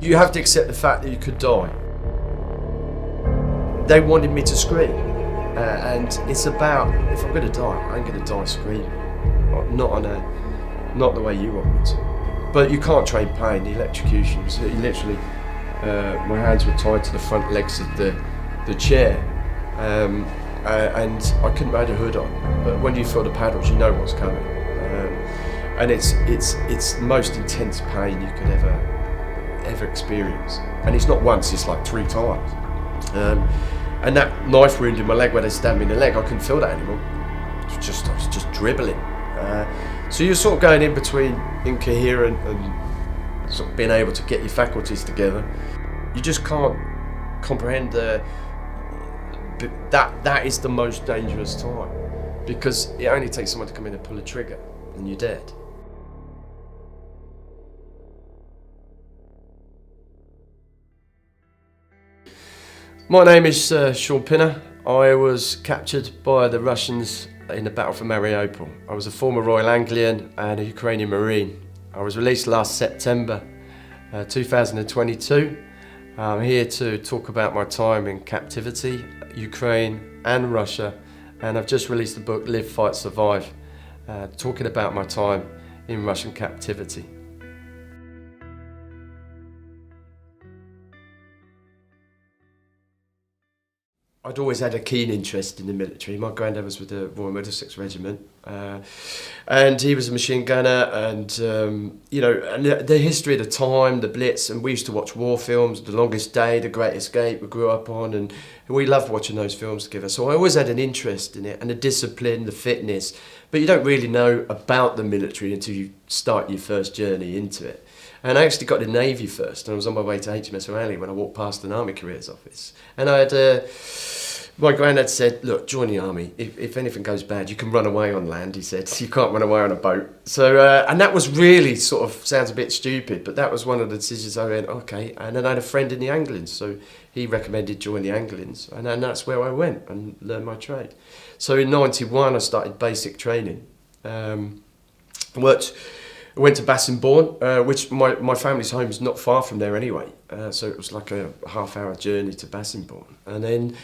You have to accept the fact that you could die. They wanted me to scream, and it's about, if I'm going to die, I'm going to die screaming, not the way you want me to. But you can't train pain. The electrocution was literally, my hands were tied to the front legs of the chair, and I couldn't have had a hood on. But when you feel the paddles, you know what's coming, and it's the most intense pain you could ever experience. And it's not once; it's like 3 times. And that knife wound in my leg where they stabbed me in the leg, I couldn't feel that anymore. I was just dribbling. So you're sort of going in between incoherent and sort of being able to get your faculties together. You just can't comprehend that is the most dangerous time, because it only takes someone to come in and pull a trigger and you're dead. My name is Shaun Pinner. I was captured by the Russians in the Battle for Mariupol. I was a former Royal Anglian and a Ukrainian Marine. I was released last September 2022. I'm here to talk about my time in captivity, Ukraine and Russia, and I've just released the book Live, Fight, Survive, talking about my time in Russian captivity. I'd always had a keen interest in the military. My granddad was with the Royal Middlesex Regiment, and he was a machine gunner, and and the history of the time, the Blitz, and we used to watch war films, The Longest Day, The Great Escape we grew up on, and we loved watching those films together. So I always had an interest in it, and the discipline, the fitness, but you don't really know about the military until you start your first journey into it. And I actually got to the Navy first, and I was on my way to HMS O'Malley when I walked past an Army Careers office. And I had, my granddad said, look, join the Army. If anything goes bad, you can run away on land, he said. You can't run away on a boat. So, and that was really sort of, sounds a bit stupid, but that was one of the decisions I went, okay. And then I had a friend in the Anglins, so he recommended join the Anglins. And then that's where I went and learned my trade. So in '91, I started basic training. I went to Bassingbourn, which my family's home is not far from there anyway. So it was like a half-hour journey to Bassingbourn. And then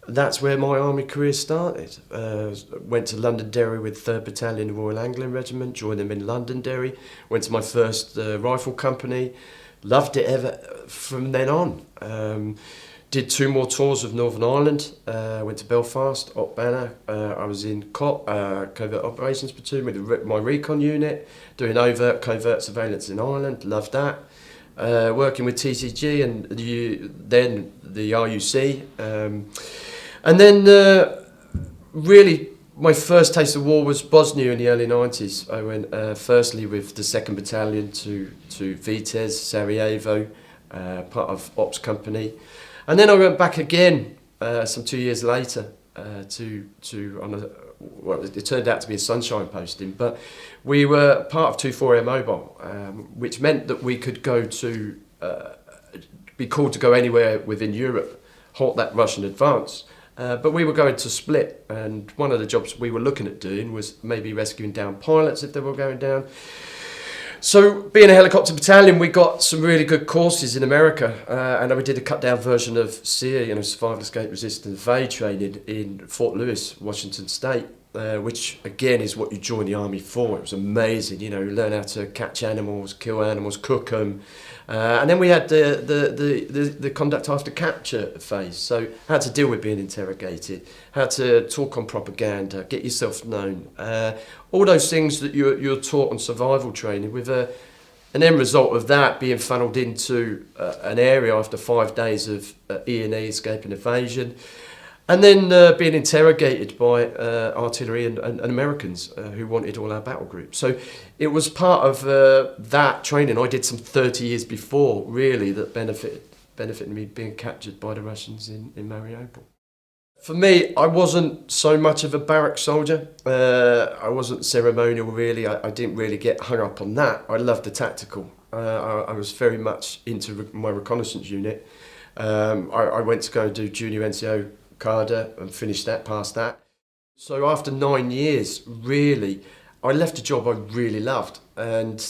that's where my army career started. Went to Londonderry with 3rd Battalion Royal Anglian Regiment, joined them in Londonderry. Went to my first rifle company. Loved it ever from then on. Did 2 more tours of Northern Ireland. Went to Belfast, Op Banner. I was in COP, Covert Operations Platoon with my recon unit, doing overt, covert surveillance in Ireland. Loved that. Working with TCG and then the RUC. And then really my first taste of war was Bosnia in the early 90s. I went firstly with the 2nd Battalion to Vitez, Sarajevo, part of Ops Company. And then I went back again some 2 years later it turned out to be a sunshine posting, but we were part of 24 Mobile, which meant that we could go to, be called to go anywhere within Europe, halt that Russian advance. But we were going to Split, and one of the jobs we were looking at doing was maybe rescuing down pilots if they were going down. So, being a helicopter battalion, we got some really good courses in America, and we did a cut-down version of SERE, Survival, Escape, Resist and Evade training in Fort Lewis, Washington State, which again is what you join the army for. It was amazing, you learn how to catch animals, kill animals, cook them, and then we had the conduct after capture phase. So, how to deal with being interrogated, how to talk on propaganda, get yourself known. All those things that you're taught on survival training, with an end result of that being funneled into an area after 5 days of E&E, escape and evasion, and then being interrogated by artillery and Americans who wanted all our battle groups. So it was part of that training I did some 30 years before, really, that benefited me being captured by the Russians in Mariupol. For me, I wasn't so much of a barrack soldier. I wasn't ceremonial, really. I didn't really get hung up on that. I loved the tactical. I was very much into my reconnaissance unit. I went to go and do junior NCO CADA and finished that, passed that. So after 9 years, really, I left a job I really loved. And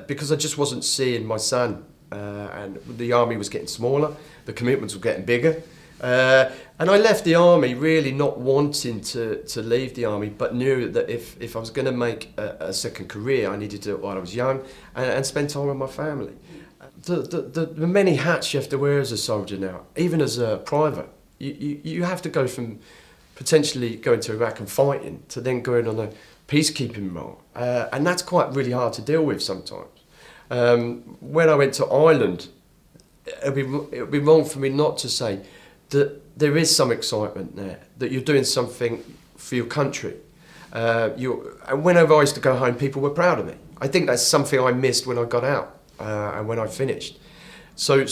because I just wasn't seeing my son and the army was getting smaller, the commitments were getting bigger. And I left the army really not wanting to leave the army, but knew that if I was going to make a second career, I needed to do it while I was young and spend time with my family. The many hats you have to wear as a soldier now, even as a private. You have to go from potentially going to Iraq and fighting to then going on a peacekeeping role. And that's quite really hard to deal with sometimes. When I went to Ireland, it would be wrong for me not to say that there is some excitement there, that you're doing something for your country. And whenever I used to go home, people were proud of me. I think that's something I missed when I got out and when I finished. So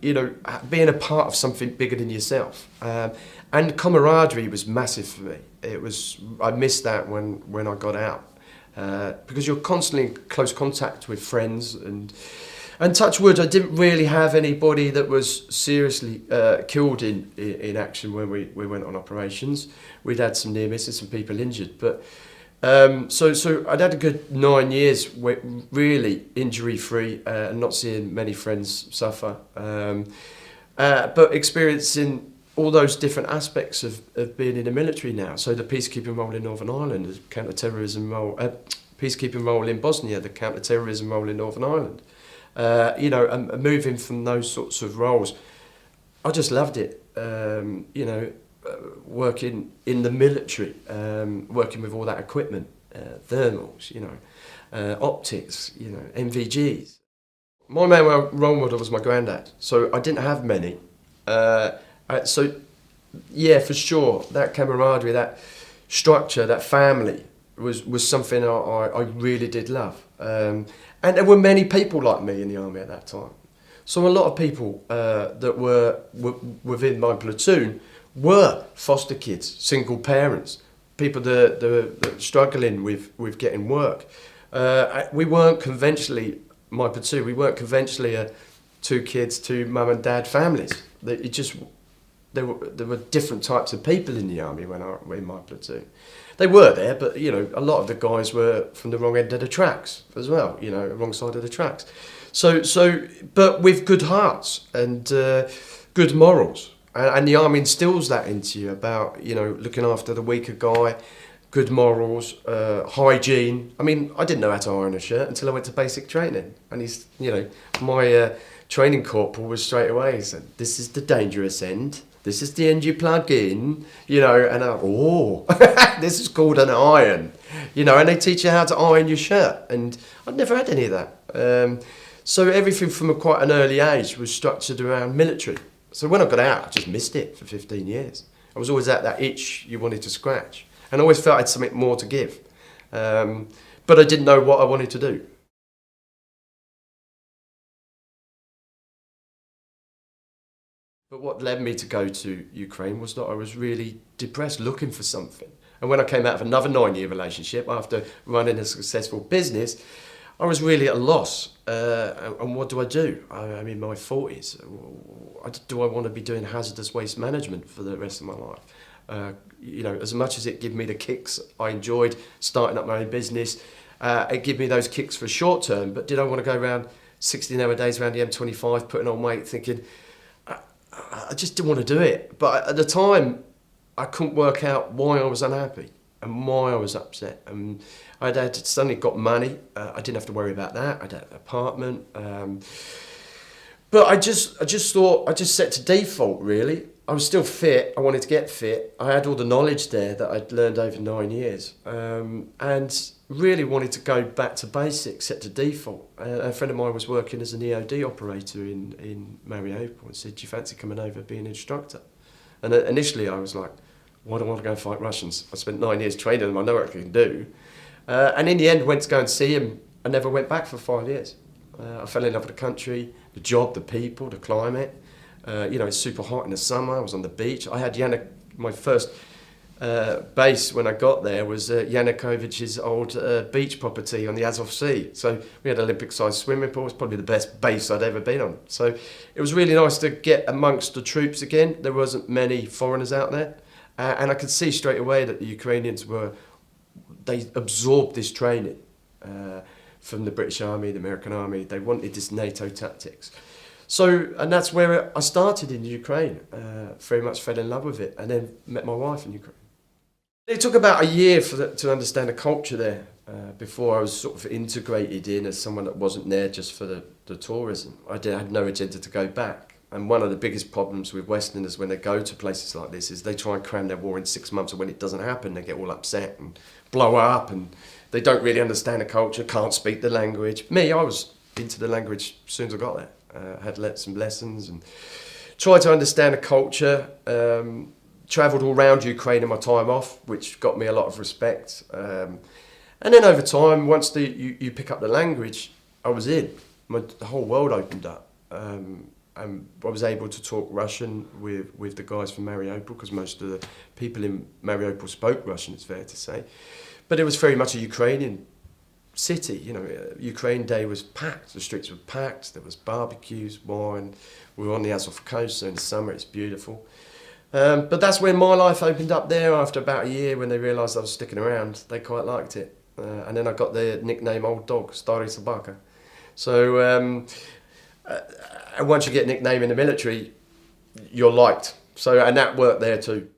you know, being a part of something bigger than yourself. And camaraderie was massive for me. I missed that when I got out. Because you're constantly in close contact with friends and touch wood, I didn't really have anybody that was seriously killed in action when we went on operations. We'd had some near misses, some people injured, but so I'd had a good 9 years really injury free and not seeing many friends suffer, but experiencing all those different aspects of being in the military now. So the peacekeeping role in Northern Ireland, the counter-terrorism role, peacekeeping role in Bosnia, the counter-terrorism role in Northern Ireland. You know, and moving from those sorts of roles, I just loved it. You know, working in the military, working with all that equipment, thermals, you know, optics, you know, MVGs. My main role model was my granddad, so I didn't have many. So, yeah, for sure, that camaraderie, that structure, that family was something I really did love. And there were many people like me in the army at that time. So a lot of people that were within my platoon were foster kids, single parents, people that were struggling with getting work. We weren't conventionally, my platoon, we weren't conventionally 2 kids, 2 mum and dad families. There were different types of people in the army when I were in my platoon. They were there, but you know, a lot of the guys were from the wrong end of the tracks as well. You know, wrong side of the tracks. So, but with good hearts and good morals, and the army instills that into you about, you know, looking after the weaker guy, good morals, hygiene. I mean, I didn't know how to iron a shirt until I went to basic training, and he's, you know, my training corporal was straight away. He said, "This is the dangerous end. This is the end you plug in," you know, and this is called an iron, you know, and they teach you how to iron your shirt, and I'd never had any of that. So everything from quite an early age was structured around military. So when I got out, I just missed it for 15 years. I was always at that itch you wanted to scratch, and I always felt I had something more to give, but I didn't know what I wanted to do. But what led me to go to Ukraine was that I was really depressed, looking for something. And when I came out of another 9-year relationship, after running a successful business, I was really at a loss. And what do I do? I'm in my 40s. Do I want to be doing hazardous waste management for the rest of my life? You know, as much as it gave me the kicks I enjoyed starting up my own business, it gave me those kicks for short term. But did I want to go around 16-hour days around the M25, putting on weight, thinking, I just didn't want to do it. But at the time, I couldn't work out why I was unhappy and why I was upset. And I'd suddenly got money. I didn't have to worry about that. I'd had an apartment. But I just thought, I just set to default, really. I was still fit. I wanted to get fit. I had all the knowledge there that I'd learned over 9 years. And really wanted to go back to basics, set to default. A friend of mine was working as an EOD operator in Mariupol and said, "Do you fancy coming over being an instructor?" And initially I was like, why do I want to go and fight Russians? I spent 9 years training them, I know what I can do. And in the end, went to go and see him. I never went back for 5 years. I fell in love with the country, the job, the people, the climate. You know, it's super hot in the summer. I was on the beach. I had my first base when I got there was Yanukovych's old beach property on the Azov Sea. So we had Olympic-sized swimming pool. It was probably the best base I'd ever been on. So it was really nice to get amongst the troops again. There wasn't many foreigners out there. And I could see straight away that the Ukrainians they absorbed this training. from the British Army, the American Army. They wanted this NATO tactics. So, and that's where I started in Ukraine. Very much fell in love with it, and then met my wife in Ukraine. It took about a year to understand the culture there before I was sort of integrated in as someone that wasn't there just for the tourism. I had no agenda to go back. And one of the biggest problems with Westerners when they go to places like this is they try and cram their war in 6 months, and when it doesn't happen, they get all upset and blow up, and they don't really understand the culture, can't speak the language. Me, I was into the language as soon as I got there. Had some lessons and tried to understand the culture. Travelled all around Ukraine in my time off, which got me a lot of respect. And then over time, once you pick up the language, I was in. The whole world opened up. And I was able to talk Russian with the guys from Mariupol, because most of the people in Mariupol spoke Russian, it's fair to say. But it was very much a Ukrainian city. You know, Ukraine Day was packed. The streets were packed. There was barbecues, wine. We were on the Azov coast, so in the summer it's beautiful. But that's when my life opened up there. After about a year, when they realised I was sticking around, they quite liked it. And then I got the nickname Old Dog, Stary Sobaka. So and once you get a nickname in the military, you're liked. So, and that worked there too.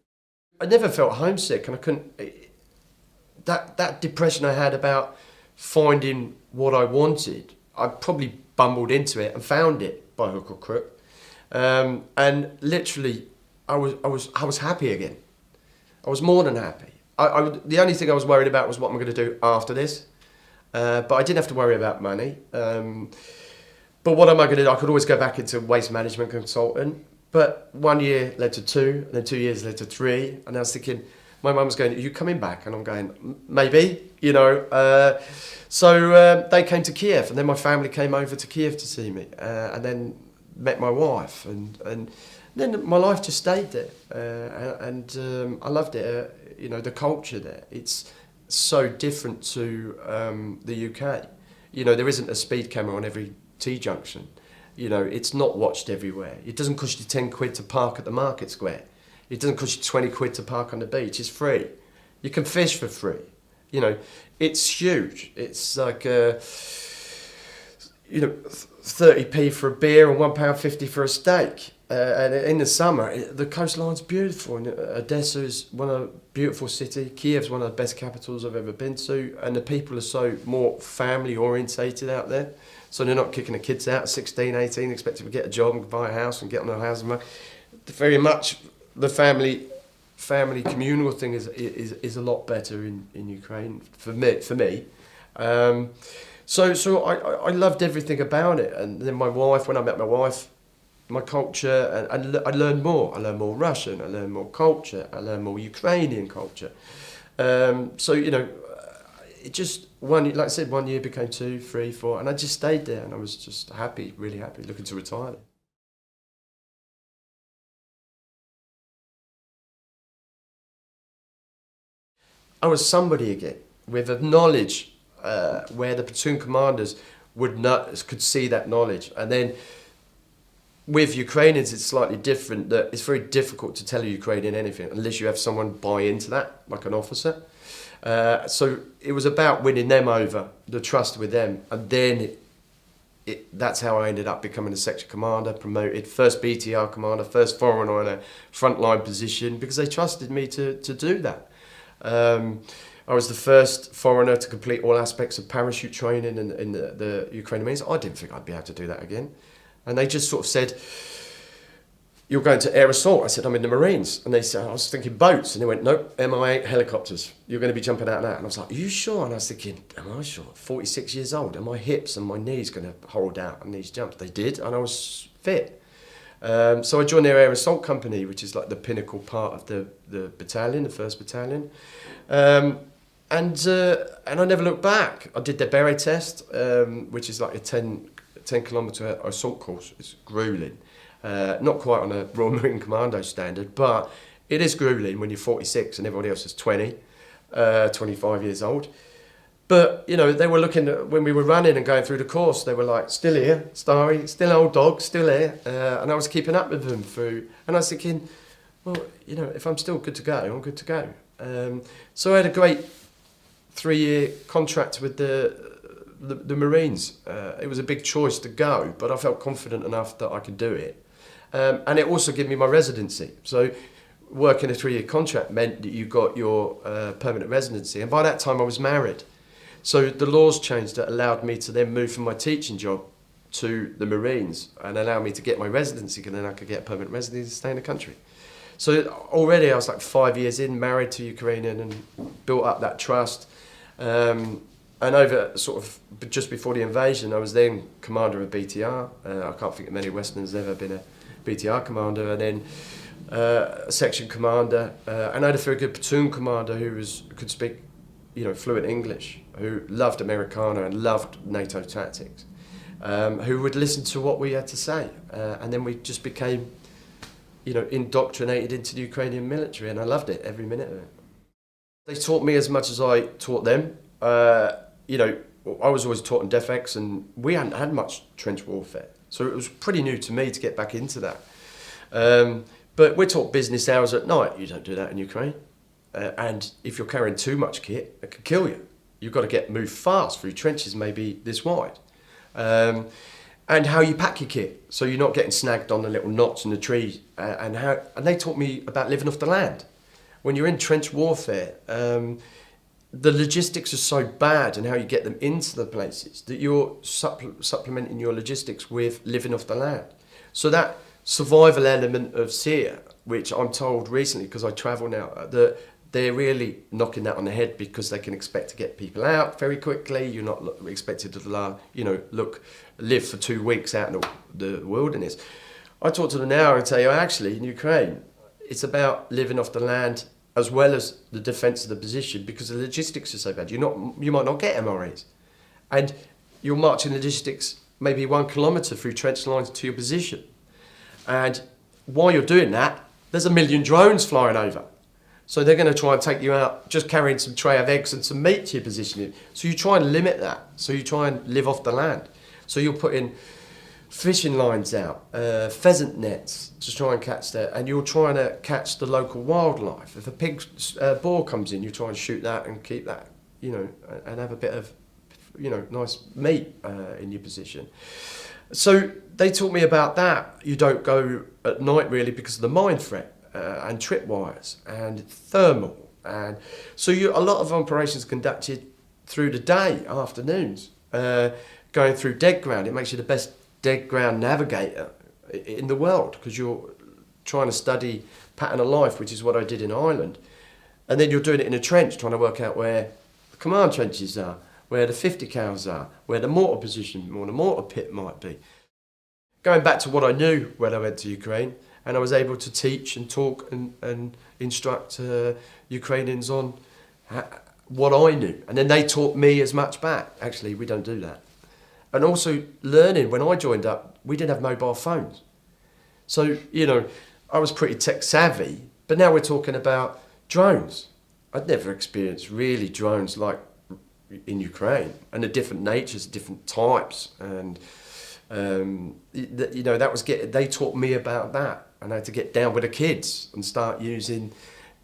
I never felt homesick, and I couldn't. That depression I had about finding what I wanted, I probably bumbled into it and found it by hook or crook. And literally, I was happy again. I was more than happy. The only thing I was worried about was what I'm going to do after this. But I didn't have to worry about money. But what am I going to do? I could always go back into waste management consultant. But 1 year led to 2, and then 2 years led to 3. And I was thinking, my mum was going, "Are you coming back?" And I'm going, "Maybe," you know. So they came to Kiev, and then my family came over to Kiev to see me, and then met my wife, and then my life just stayed there, and I loved it. You know, the culture there, it's so different to the UK. You know, there isn't a speed camera on every T-junction. You know, it's not watched everywhere. It doesn't cost you 10 quid to park at the market square. It doesn't cost you 20 quid to park on the beach. It's free. You can fish for free. You know, it's huge. It's like, you know, 30p for a beer and £1.50 for a steak. And in the summer, the coastline's beautiful. And Odessa is one of a beautiful city. Kiev's one of the best capitals I've ever been to. And the people are so more family orientated out there. So they're not kicking the kids out at 16, 18, expecting to get a job and buy a house and get on a housing market. Very much the family communal thing is a lot better in Ukraine for me. So I loved everything about it. And then my wife, when I met my wife, my culture, and I learned more. I learned more Russian. I learned more culture. I learned more Ukrainian culture. So you know, it just like I said, 1 year became 2, 3, 4, and I just stayed there, and I was just happy, really happy, looking to retire. I was somebody again, with a knowledge where the platoon commanders could see that knowledge. And then with Ukrainians, it's slightly different. That it's very difficult to tell a Ukrainian anything unless you have someone buy into that, like an officer. So it was about winning them over, the trust with them, and then that's how I ended up becoming a section commander, promoted, first BTR commander, first foreigner in a frontline position, because they trusted me to do that. I was the first foreigner to complete all aspects of parachute training in the Ukrainian Marines. I didn't think I'd be able to do that again. And they just sort of said, "You're going to air assault." I said, "I'm in the Marines." And they said, I was thinking boats. And they went, "Nope, Mi-8 helicopters. You're going to be jumping out of that." And I was like, "Are you sure?" And I was thinking, am I sure? 46 years old. Are my hips and my knees going to hold out on these jumps? They did, and I was fit. So I joined their air assault company, which is like the pinnacle part of the battalion, the 1st Battalion. And I never looked back. I did the beret test, which is like a 10-kilometre assault course. It's gruelling. Not quite on a Royal Marine Commando standard, but it is gruelling when you're 46 and everybody else is 20, 25 years old. But, you know, they were looking at, when we were running and going through the course, they were like, "Still here, Starry, still Old Dog, still here." And I was keeping up with them through, and I was thinking, well, you know, if I'm still good to go, I'm good to go. So I had a great 3-year contract with the the Marines. It was a big choice to go, but I felt confident enough that I could do it. And it also gave me my residency. So working a 3-year contract meant that you got your permanent residency. And by that time I was married. So the laws changed that allowed me to then move from my teaching job to the Marines and allow me to get my residency, and then I could get a permanent residency and stay in the country. So already I was like 5 years in, married to Ukrainian, and built up that trust. And over sort of just before the invasion, I was then commander of BTR. I can't think of many Westerners ever been a BTR commander, and then a section commander, and I had a very good platoon commander who could speak, fluent English, who loved Americana and loved NATO tactics, who would listen to what we had to say, and then we just became, indoctrinated into the Ukrainian military, and I loved it, every minute of it. They taught me as much as I taught them. I was always taught in DefX, and we hadn't had much trench warfare, so it was pretty new to me to get back into that. But we're taught business hours at night. You don't do that in Ukraine. And if you're carrying too much kit, it could kill you. You've got to move fast through trenches maybe this wide. And how you pack your kit, so you're not getting snagged on the little knots in the tree. And they taught me about living off the land. When you're in trench warfare, the logistics are so bad, and how you get them into the places, that you're supplementing your logistics with living off the land. So that survival element of SEER, which I'm told recently, because I travel now, that they're really knocking that on the head, because they can expect to get people out very quickly. You're not expected to live for 2 weeks out in the wilderness. I talk to them now and say, actually, in Ukraine, it's about living off the land as well as the defence of the position, because the logistics are so bad. You might not get MREs, and you're marching logistics maybe 1 kilometre through trench lines to your position. And while you're doing that, there's 1 million drones flying over. So they're going to try and take you out just carrying some tray of eggs and some meat to your position. So you try and limit that. So you try and live off the land. So you're putting fishing lines out, pheasant nets to try and catch that. And you're trying to catch the local wildlife. If a boar comes in, you try and shoot that and keep that, and have a bit of, nice meat in your position. So they taught me about that. You don't go at night really because of the mine threat, and tripwires and thermal, and so a lot of operations conducted through the day, afternoons, going through dead ground. It makes you the best dead ground navigator in the world, because you're trying to study pattern of life, which is what I did in Ireland, and then you're doing it in a trench, trying to work out where the command trenches are, where the 50 cals are, where the mortar position or the mortar pit might be. Going back to what I knew when I went to Ukraine, and I was able to teach and talk and instruct Ukrainians on what I knew. And then they taught me as much back. Actually, we don't do that. And also learning, when I joined up, we didn't have mobile phones. So, I was pretty tech savvy, but now we're talking about drones. I'd never experienced really drones like in Ukraine, and the different natures, different types, and they taught me about that, and I had to get down with the kids and start using,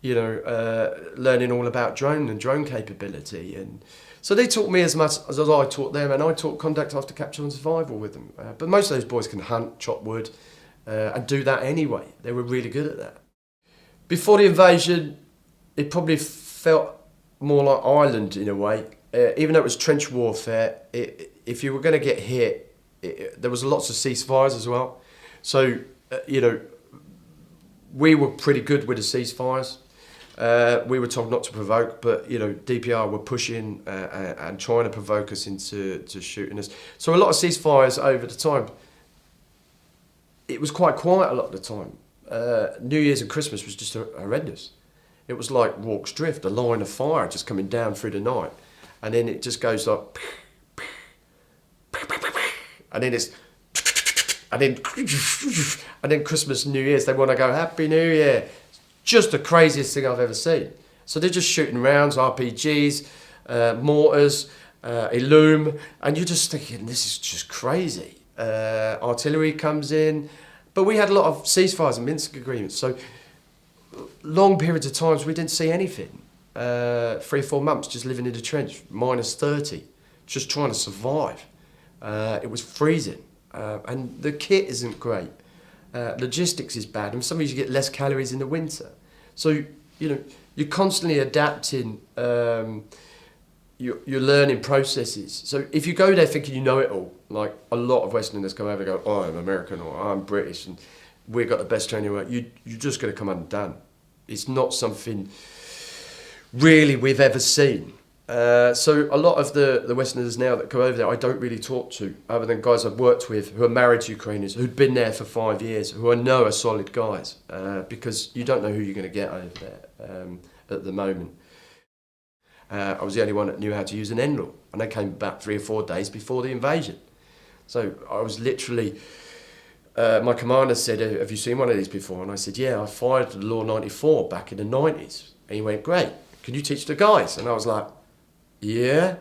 learning all about drone capability, and so they taught me as much as I taught them, and I taught conduct after capture and survival with them. But most of those boys can hunt, chop wood, and do that anyway. They were really good at that. Before the invasion, it probably felt more like Ireland in a way. Even though it was trench warfare, if you were going to get hit, there was lots of ceasefires as well. So, we were pretty good with the ceasefires. We were told not to provoke, but, DPR were pushing and trying to provoke us into shooting us. So a lot of ceasefires over the time. It was quite quiet a lot of the time. New Year's and Christmas was just horrendous. It was like Rorke's Drift, a line of fire just coming down through the night. And then it just goes like, and then it's, and then Christmas and New Year's, they want to go, Happy New Year. Just the craziest thing I've ever seen. So they're just shooting rounds, RPGs, mortars, Illume, and you're just thinking, this is just crazy. Artillery comes in, but we had a lot of ceasefires and Minsk agreements, so long periods of times we didn't see anything. 3 or 4 months just living in the trench, -30, just trying to survive. It was freezing, and the kit isn't great. Logistics is bad, and sometimes you get less calories in the winter. So, you're constantly adapting your learning processes. So if you go there thinking you know it all, like a lot of Westerners come over and go, oh, I'm American or I'm British and we've got the best training, you're just going to come undone. It's not something really we've ever seen. So a lot of the Westerners now that come over there, I don't really talk to, other than guys I've worked with who are married to Ukrainians, who've been there for 5 years, who I know are solid guys, because you don't know who you're going to get over there at the moment. I was the only one that knew how to use an NLAW, and they came about 3 or 4 days before the invasion. So I was literally, my commander said, have you seen one of these before? And I said, yeah, I fired the Law 94 back in the 90s. And he went, great, can you teach the guys? And I was like, yeah.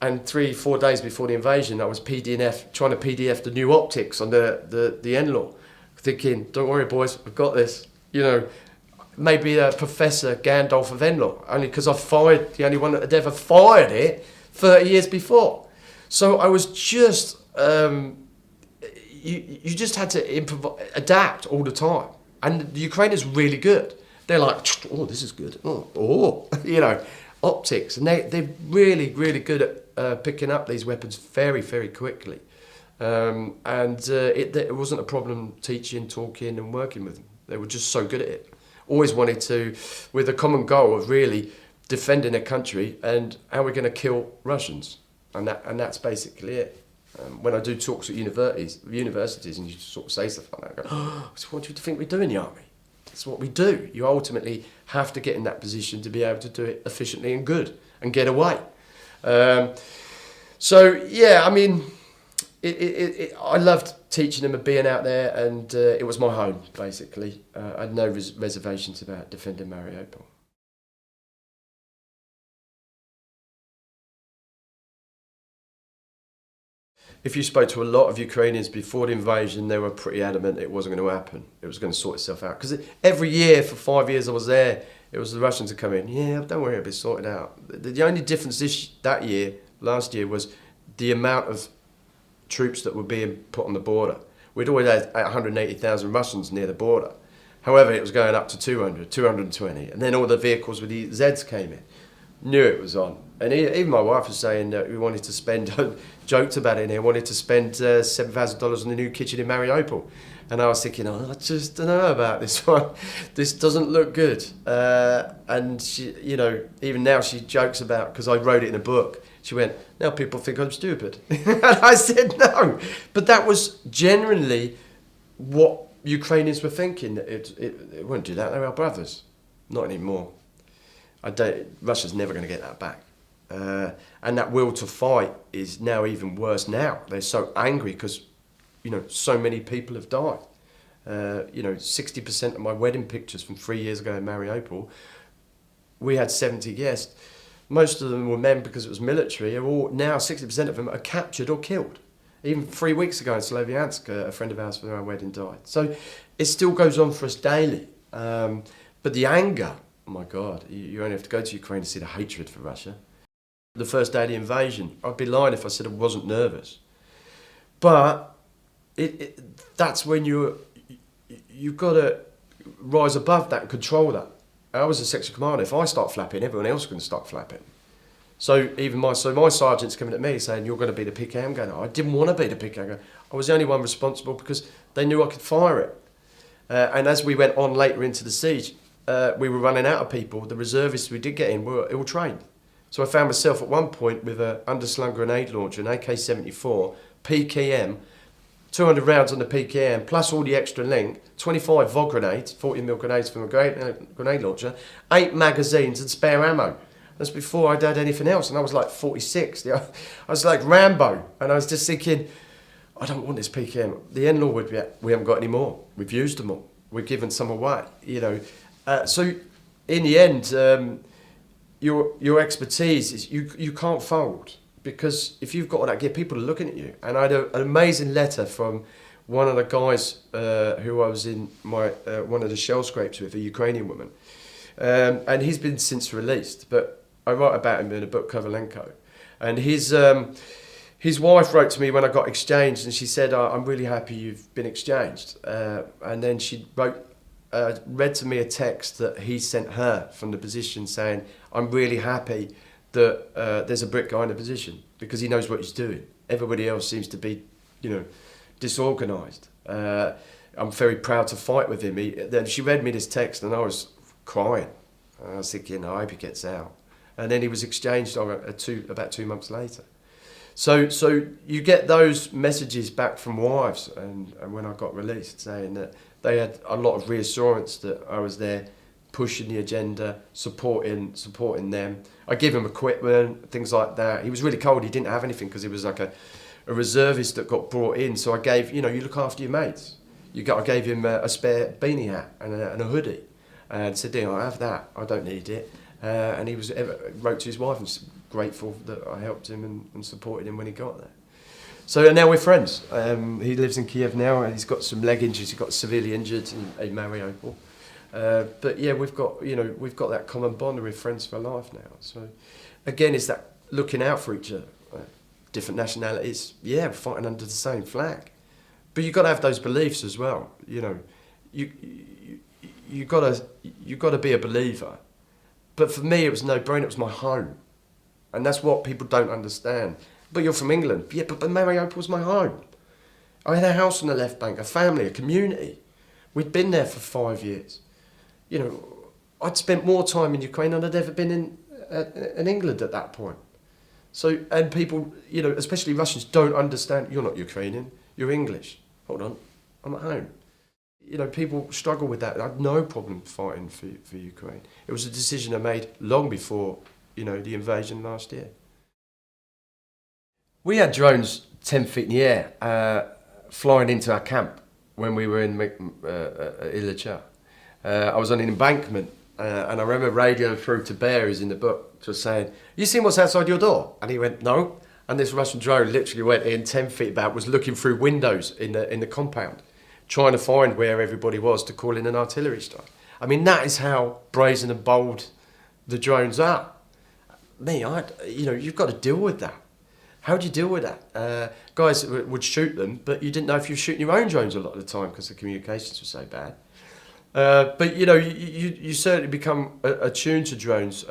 And 3 or 4 days before the invasion, I was trying to PDF the new optics on the NLAW, thinking, don't worry boys, I've got this. Maybe a Professor Gandalf of NLAW, only because I fired the only one that had ever fired it 30 years before. So I was just, you just had to adapt all the time. And the Ukrainians are really good. They're like, oh, this is good. Optics. And they're really, really good at picking up these weapons very, very quickly. It wasn't a problem teaching, talking and working with them. They were just so good at it. Always wanted to, with a common goal of really defending their country and how we're going to kill Russians. And that's basically it. When I do talks at universities and you sort of say stuff like that, I go, oh, so what do you think we do in the army? That's what we do. You ultimately have to get in that position to be able to do it efficiently and good and get away. I loved teaching them and being out there, and it was my home, basically. I had no reservations about defending Mariupol. If you spoke to a lot of Ukrainians before the invasion, they were pretty adamant it wasn't going to happen. It was going to sort itself out. Because every year, for 5 years I was there, it was the Russians would come in. Yeah, don't worry, it'll be sorted out. The only difference last year, was the amount of troops that were being put on the border. We'd always had 180,000 Russians near the border. However, it was going up to 200, 220. And then all the vehicles with the Zeds came in. Knew it was on. And even my wife was saying that we wanted to spend, joked about it in here, wanted to spend $7,000 on the new kitchen in Mariupol. And I was thinking, I just don't know about this one. This doesn't look good. And she, even now she jokes about, because I wrote it in a book, she went, now people think I'm stupid. And I said, no. But that was genuinely what Ukrainians were thinking. It wouldn't do that, they're our brothers. Not anymore. Russia's never going to get that back. And that will to fight is now even worse now. They're so angry because, so many people have died. 60% of my wedding pictures from 3 years ago in Mariupol, we had 70 guests. Most of them were men because it was military. Now 60% of them are captured or killed. Even 3 weeks ago in Sloviansk, a friend of ours for our wedding died. So it still goes on for us daily. But the anger, oh my God, you only have to go to Ukraine to see the hatred for Russia. The first day of the invasion, I'd be lying if I said I wasn't nervous. But that's when you've got to rise above that and control that. I was a section commander. If I start flapping, everyone else is going to start flapping. So my sergeant's coming at me saying, you're going to be the PKM gunner. I didn't want to be the PKM gunner. I was the only one responsible because they knew I could fire it. And as we went on later into the siege, we were running out of people. The reservists we did get in were ill-trained. So I found myself at one point with an underslung grenade launcher, an AK-74, PKM, 200 rounds on the PKM, plus all the extra link, 25 VOG grenades, 40mm grenades from a grenade launcher, 8 magazines and spare ammo. That's before I'd had anything else, and I was like 46. I was like Rambo, and I was just thinking, I don't want this PKM. The NLAW would be, we haven't got any more. We've used them all. We've given some away, So in the end, your expertise is you can't fold. Because if you've got all that gear, people are looking at you. And I had an amazing letter from one of the guys who I was in one of the shell scrapes with, a Ukrainian woman. And he's been since released, but I write about him in a book, Kovalenko. And his wife wrote to me when I got exchanged, and she said, "I'm really happy you've been exchanged." And then she read to me a text that he sent her from the position saying, "I'm really happy that there's a Brit guy in the position because he knows what he's doing. Everybody else seems to be, disorganised. I'm very proud to fight with him." Then she read me this text, and I was crying. I was thinking, I hope he gets out. And then he was exchanged about 2 months later. So you get those messages back from wives, and when I got released, saying that they had a lot of reassurance that I was there pushing the agenda, supporting them. I give him equipment, things like that. He was really cold. He didn't have anything because he was like a reservist that got brought in. So I gave, you look after your mates. I gave him a spare beanie hat and a hoodie, and said, I have that. I don't need it. And he wrote to his wife and was grateful that I helped him and supported him when he got there. So now we're friends. He lives in Kiev now, and he's got some leg injuries. He got severely injured in Mariupol. But yeah, we've got that common bond. We're friends for life now. So again, it's that looking out for each other. Different nationalities, we're fighting under the same flag. But you've got to have those beliefs as well. You got to be a believer. But for me, it was no brainer. It was my home, and that's what people don't understand. But you're from England, but Mariupol was my home. I had a house on the left bank, a family, a community. We'd been there for 5 years. I'd spent more time in Ukraine than I'd ever been in England at that point. So, and people, especially Russians, don't understand. You're not Ukrainian, you're English. Hold on, I'm at home. People struggle with that. I had no problem fighting for Ukraine. It was a decision I made long before, the invasion last year. We had drones 10 feet in the air flying into our camp when we were in Illicha. I was on an embankment, and I remember radioing through to Bear, who's in the book, just saying, "You seen what's outside your door?" And he went, "No." And this Russian drone literally went in 10 feet back, was looking through windows in the compound, trying to find where everybody was to call in an artillery strike. I mean, that is how brazen and bold the drones are. You've got to deal with that. How do you deal with that? Guys would shoot them, but you didn't know if you were shooting your own drones a lot of the time because the communications were so bad. But you certainly become attuned to drones.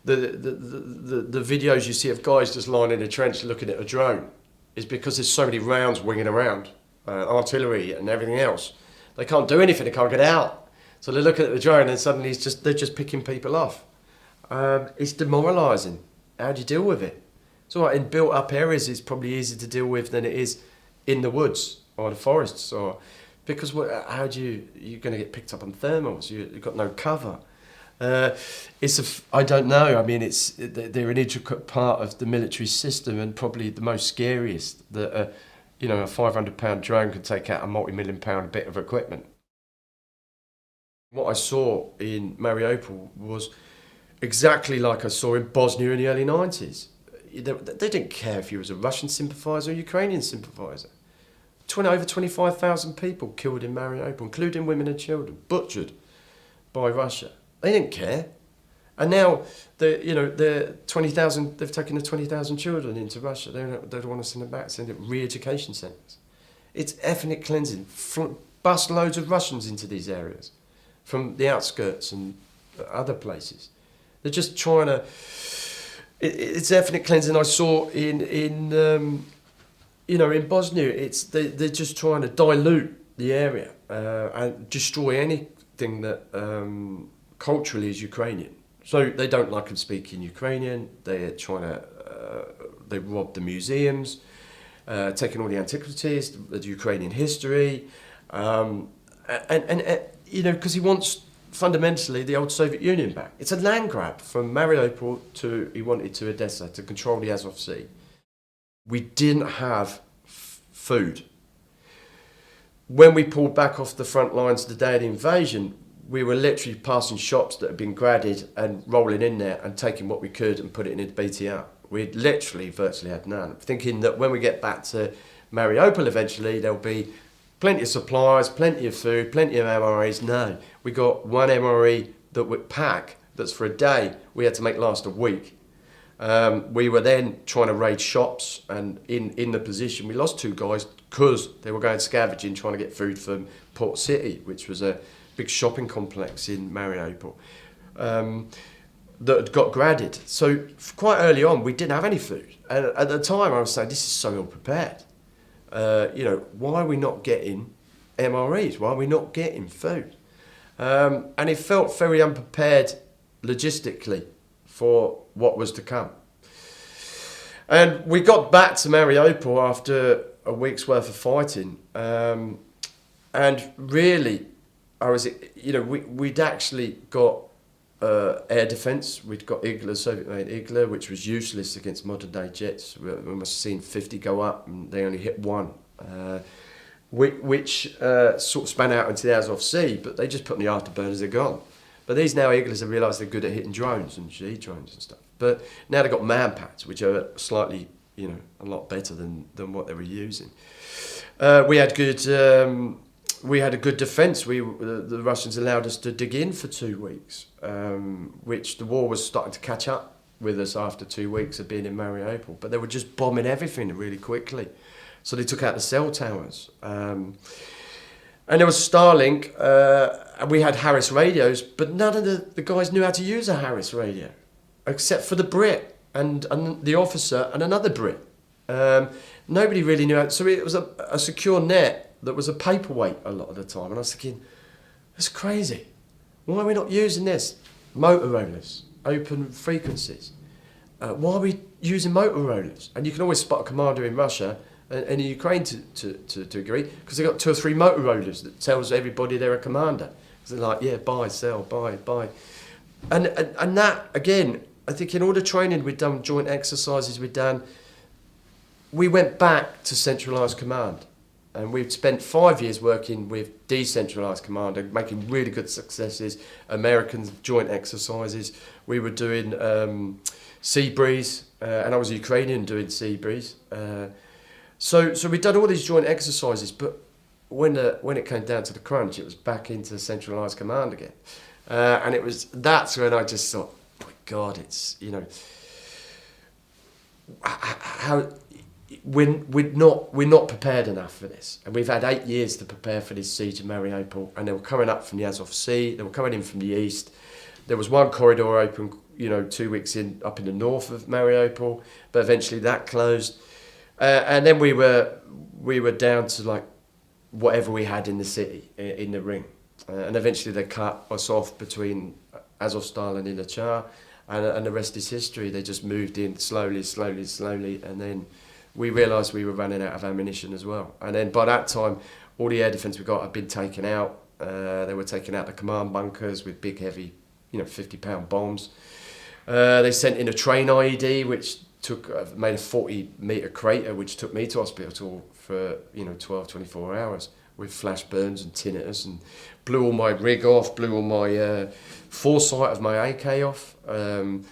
The videos you see of guys just lying in a trench looking at a drone is because there's so many rounds winging around, artillery and everything else. They can't do anything. They can't get out. So they're looking at the drone, and suddenly they're just picking people off. It's demoralising. How do you deal with it? It's all right, in built-up areas, it's probably easier to deal with than it is in the woods or the forests, because you're going to get picked up on thermals. You've got no cover. I don't know. I mean, they're an intricate part of the military system, and probably the most scariest that a 500-pound drone can take out a multi-million-pound bit of equipment. What I saw in Mariupol was exactly like I saw in Bosnia in the early 90s. They didn't care if you was a Russian sympathiser or a Ukrainian sympathiser. Over 25,000 people killed in Mariupol, including women and children, butchered by Russia. They didn't care. And now they're 20,000. They've taken the 20,000 children into Russia. They don't want to send them back. Send them re-education centres. It's ethnic cleansing. Bust loads of Russians into these areas from the outskirts and other places. They're just trying to. It's ethnic cleansing. I saw in Bosnia. They're just trying to dilute the area and destroy anything that culturally is Ukrainian. So they don't like them speaking Ukrainian. They're trying to. They robbed the museums, taking all the antiquities, the Ukrainian history, and because he wants. Fundamentally, the old Soviet Union back. It's a land grab from Mariupol he wanted to Odessa to control the Azov Sea. We didn't have food. When we pulled back off the front lines the day of the invasion, we were literally passing shops that had been gradded and rolling in there and taking what we could and put it in the BTR. We virtually had none. Thinking that when we get back to Mariupol eventually, there'll be plenty of supplies, plenty of food, plenty of MREs. No, we got one MRE that would pack that's for a day. We had to make last a week. We were then trying to raid shops, and in the position we lost 2 guys because they were going scavenging trying to get food from Port City, which was a big shopping complex in Mariupol, that had got graded. So quite early on we didn't have any food, and at the time I was saying, this is so ill prepared. Why are we not getting MREs? Why are we not getting food? And it felt very unprepared logistically for what was to come. And we got back to Mariupol after a week's worth of fighting, and really, we'd actually got air defence. We'd got Igla, Soviet-made Igla, which was useless against modern-day jets. We must have seen 50 go up, and they only hit 1. Which sort of span out into the Azov Sea, but they just put in the afterburners, they're gone. But these now Iglas have realised they're good at hitting drones and GE drones and stuff. But now they've got man-pads, which are slightly, a lot better than what they were using. We had a good defence. The Russians allowed us to dig in for 2 weeks, which the war was starting to catch up with us after 2 weeks of being in Mariupol. But they were just bombing everything really quickly. So they took out the cell towers. And there was Starlink, and we had Harris radios, but none of the guys knew how to use a Harris radio, except for the Brit and the officer and another Brit. Nobody really knew how. So it was a secure net that was a paperweight a lot of the time. And I was thinking, that's crazy. Why are we not using this? Motorolers, open frequencies. Why are we using Motorolers? And you can always spot a commander in Russia and in Ukraine to agree, because they've got 2 or 3 Motorolers that tells everybody they're a commander. So they're like, yeah, buy, sell, buy. And that, again, I think in all the training we'd done, joint exercises we'd done, we went back to centralised command. And we've spent 5 years working with decentralised command and making really good successes. American joint exercises. We were doing Sea Breeze, and I was a Ukrainian doing Sea Breeze. So we'd done all these joint exercises, but when it came down to the crunch, it was back into centralised command again. And that's when I just thought, oh my God, it's, how we're not prepared enough for this. And we've had 8 years to prepare for this siege of Mariupol, and they were coming up from the Azov Sea, they were coming in from the east. There was one corridor open, 2 weeks in up in the north of Mariupol, but eventually that closed. And then we were down to like whatever we had in the city, in the ring. And eventually they cut us off between Azovstal and Ilachar, and the rest is history. They just moved in slowly, and then we realised we were running out of ammunition as well. And then by that time, all the air defence we got had been taken out. They were taking out the command bunkers with big, heavy, 50-pound bombs. They sent in a train IED, which made a 40-metre crater, which took me to hospital for 12, 24 hours with flash burns and tinnitus, and blew all my rig off, blew all my foresight of my AK off, and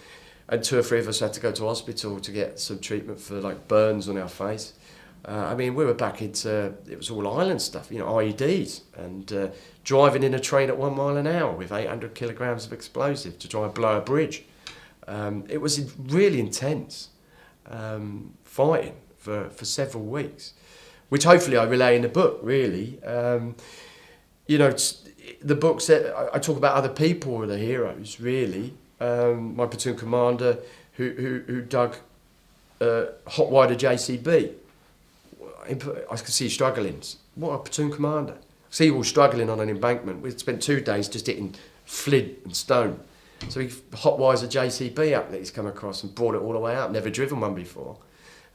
2 or 3 of us had to go to hospital to get some treatment for like burns on our face. We were back into, it was all island stuff, IEDs, and driving in a train at 1 mile an hour with 800 kilograms of explosive to try and blow a bridge. It was really intense. Fighting for several weeks, which hopefully I relay in the book, really. The book said, I talk about other people who are the heroes, really. My platoon commander who dug hot-wired a JCB. I could see struggling. What a platoon commander. See you all struggling on an embankment. We'd spent 2 days just hitting flint and stone. So he hot-wires a JCB up that he's come across and brought it all the way out, never driven one before,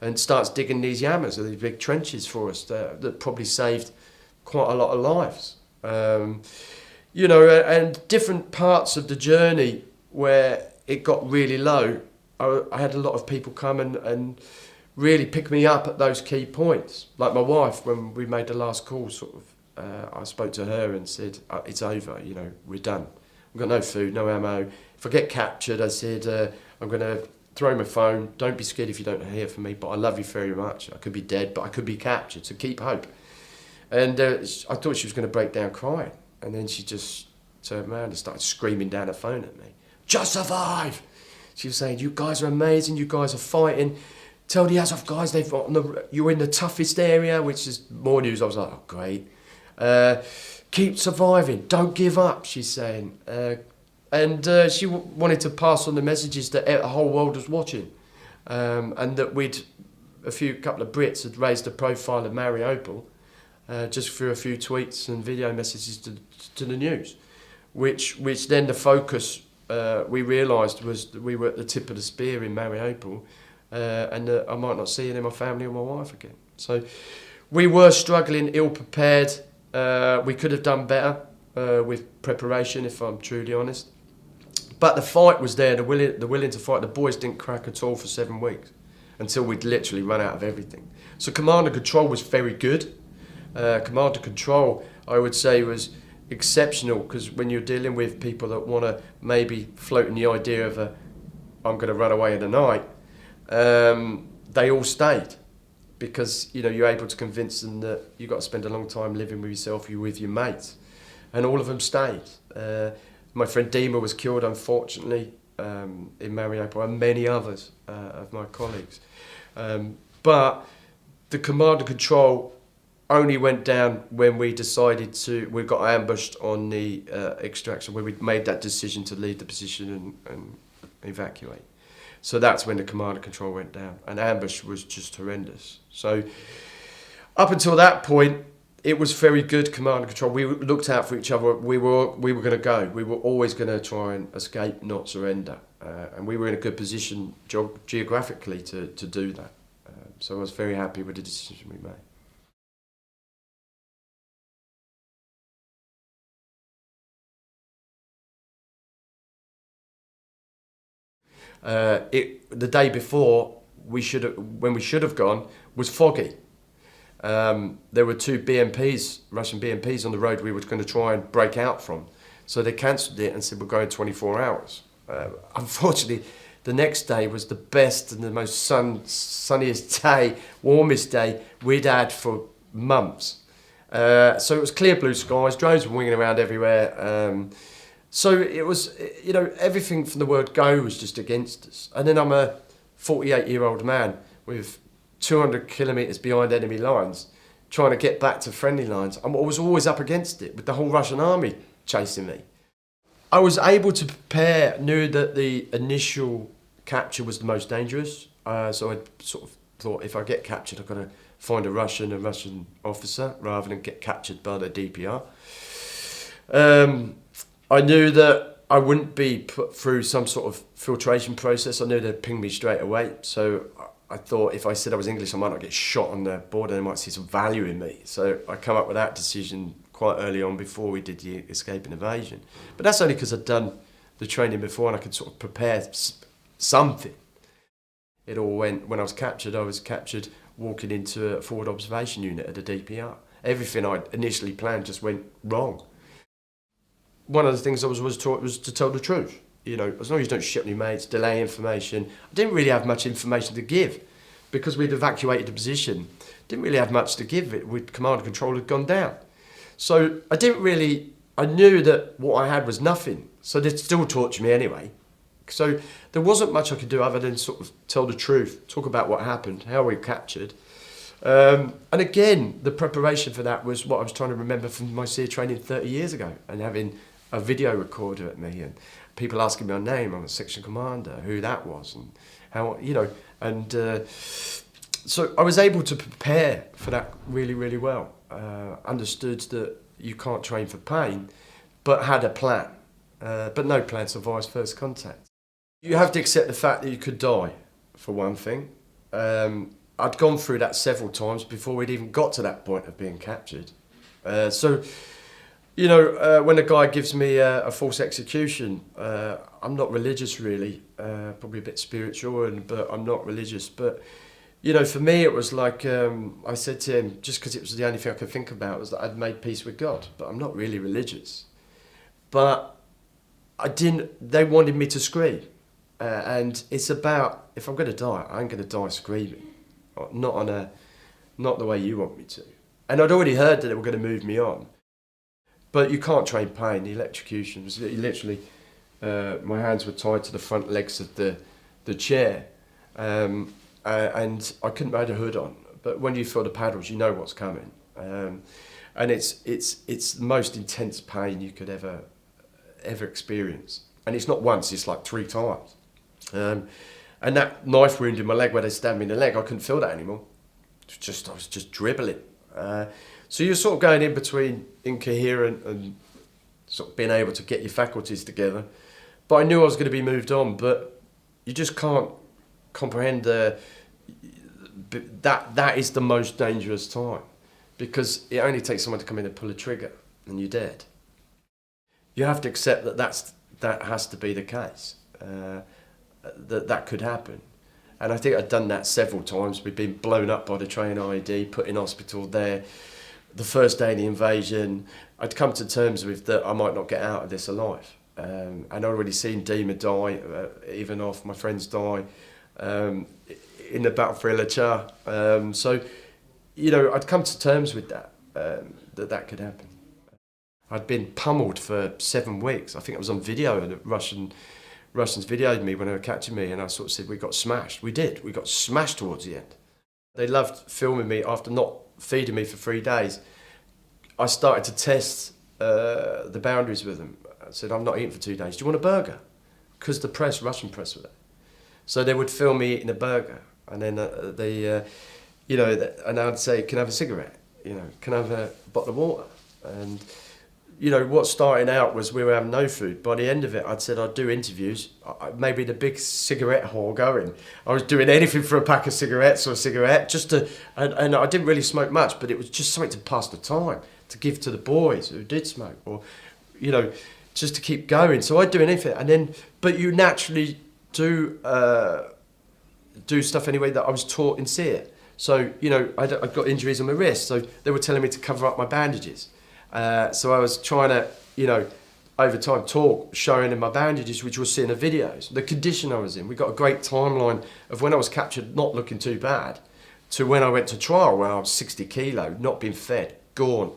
and starts digging these yamas, or these big trenches for us that probably saved quite a lot of lives. And different parts of the journey where it got really low, I had a lot of people come and really pick me up at those key points. Like my wife, when we made the last call, I spoke to her and said, it's over, we're done. We've got no food, no ammo. If I get captured, I said, I'm going to throw my phone. Don't be scared if you don't hear from me, but I love you very much. I could be dead, but I could be captured, so keep hope. And I thought she was going to break down crying. And then she just turned around and started screaming down the phone at me. Just survive! She was saying, "You guys are amazing. You guys are fighting. Tell the Azov guys you're in the toughest area," which is more news. I was like, "Oh, great. Keep surviving. Don't give up," she's saying. And she wanted to pass on the messages that the whole world was watching, and that couple of Brits had raised the profile of Mariupol just through a few tweets and video messages to the news, which then the focus we realised was that we were at the tip of the spear in Mariupol, and that I might not see any of my family or my wife again. So we were struggling, ill prepared. We could have done better with preparation, if I'm truly honest. But the fight was there, the willing to fight. The boys didn't crack at all for 7 weeks until we'd literally run out of everything. So command and control was very good. Command and control, I would say, was exceptional, because when you're dealing with people that want to maybe float in the idea of I'm going to run away in the night, they all stayed, because you're able to convince them that you've got to spend a long time living with yourself, you're with your mates, and all of them stayed. My friend Dima was killed, unfortunately, in Mariupol, and many others of my colleagues. But the command and control only went down when we got ambushed on the extraction, where we made that decision to leave the position and evacuate. So that's when the command and control went down, and ambush was just horrendous. So up until that point, it was very good command and control. We looked out for each other. We were going to go. We were always going to try and escape, not surrender. And we were in a good position geographically to do that. So I was very happy with the decision we made. The day before, when we should have gone, was foggy. There were 2 BMPs, Russian BMPs on the road we were going to try and break out from. So they cancelled it and said we're going 24 hours. Unfortunately, the next day was the best and the most sunniest day, warmest day we'd had for months. So it was clear blue skies, drones were winging around everywhere. So it was, everything from the word go was just against us. And then I'm a 48-year-old man with 200 kilometres behind enemy lines, trying to get back to friendly lines. I was always up against it, with the whole Russian army chasing me. I was able to prepare, knew that the initial capture was the most dangerous. So I sort of thought, if I get captured, I've got to find a Russian officer, rather than get captured by the DPR. I knew that I wouldn't be put through some sort of filtration process. I knew they'd ping me straight away. So I thought if I said I was English, I might not get shot on the border. They might see some value in me. So I come up with that decision quite early on, before we did the escape and evasion. But that's only because I'd done the training before and I could sort of prepare something. It all went, when I was captured walking into a forward observation unit at the DPR. Everything I'd initially planned just went wrong. One of the things I was taught was to tell the truth. As long as you don't shit on your mates, delay information. I didn't really have much information to give, because we'd evacuated the position. Didn't really have much to give. Command and control had gone down. So I knew that what I had was nothing. So they'd still torture me anyway. So there wasn't much I could do other than sort of tell the truth, talk about what happened, how we were captured. And again, the preparation for that was what I was trying to remember from my SEER training 30 years ago, and having a video recorder at me and people asking me my name, I'm a section commander, who that was, and how, so I was able to prepare for that really, really well. Understood that you can't train for pain, but had a plan. But no plan survives first contact. You have to accept the fact that you could die, for one thing. I'd gone through that several times before we'd even got to that point of being captured. When a guy gives me a false execution, I'm not religious really, probably a bit spiritual, but I'm not religious. But, for me it was like, I said to him, just because it was the only thing I could think about, was that I'd made peace with God, but I'm not really religious. But they wanted me to scream. And it's about, if I'm going to die, I'm going to die screaming, not the way you want me to. And I'd already heard that they were going to move me on. But you can't train pain. The electrocution was literally my hands were tied to the front legs of the chair, and I couldn't put a hood on. But when you feel the paddles, you know what's coming, and it's the most intense pain you could ever experience. And it's not once; it's like 3 times. And that knife wound in my leg where they stabbed me in the leg, I couldn't feel that anymore. I was just dribbling. So you're sort of going in between incoherent and sort of being able to get your faculties together. But I knew I was going to be moved on, but you just can't comprehend that is the most dangerous time, because it only takes someone to come in and pull a trigger and you're dead. You have to accept that has to be the case, that could happen. And I think I'd done that several times. We'd been blown up by the train IED, put in hospital there. The first day of the invasion, I'd come to terms with that I might not get out of this alive. And I'd already seen Dima die, even off my friends die, in the battle for Illicha. So, you know, I'd come to terms with that, that could happen. I'd been pummeled for 7 weeks. I think it was on video, and the Russians videoed me when they were catching me, and I sort of said, we got smashed. We did. We got smashed towards the end. They loved filming me after not feeding me for 3 days. I started to test the boundaries with them. I said, I'm not eating for 2 days. Do you want a burger? Because the Russian press were there. So they would film me eating a burger, and then and I'd say, can I have a cigarette? You know, can I have a bottle of water? And you know, what starting out was we were having no food. By the end of it, I'd said I'd do interviews. Maybe the big cigarette whore going. I was doing anything for a pack of cigarettes or a cigarette, just to, and I didn't really smoke much, but it was just something to pass the time, to give to the boys who did smoke, or, you know, just to keep going. So I'd do anything, and then, but you naturally do stuff anyway that I was taught in SEER. So, you know, I got injuries on my wrist, so they were telling me to cover up my bandages. So I was trying to, you know, over time talk, showing in my bandages, which you'll see in the videos, the condition I was in. We got a great timeline of when I was captured, not looking too bad, to when I went to trial, when I was 60 kilo, not being fed, gaunt,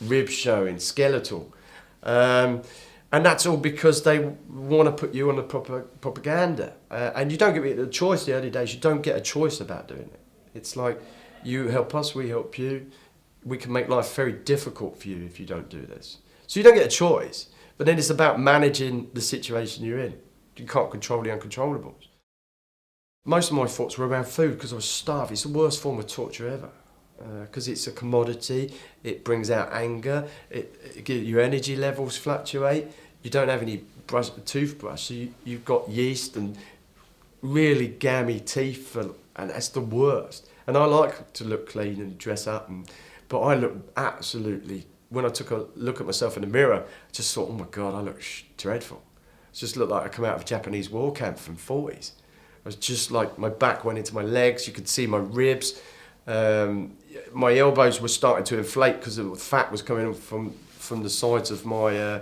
ribs showing, skeletal. And that's all because they want to put you on the proper propaganda. And you don't get a choice the early days. You don't get a choice about doing it. It's like, you help us, we help you. We can make life very difficult for you if you don't do this. So you don't get a choice. But then it's about managing the situation you're in. You can't control the uncontrollables. Most of my thoughts were around food because I was starved. It's the worst form of torture ever. Because it's a commodity, it brings out anger, your energy levels fluctuate, you don't have any toothbrush, so you've got yeast and really gammy teeth, and that's the worst. And I like to look clean and dress up, but I look absolutely, when I took a look at myself in the mirror, I just thought, oh my God, I look dreadful. It just looked like I come out of a Japanese war camp from 40s. I was just like, my back went into my legs, you could see my ribs. My elbows were starting to inflate because the fat was coming from the sides of my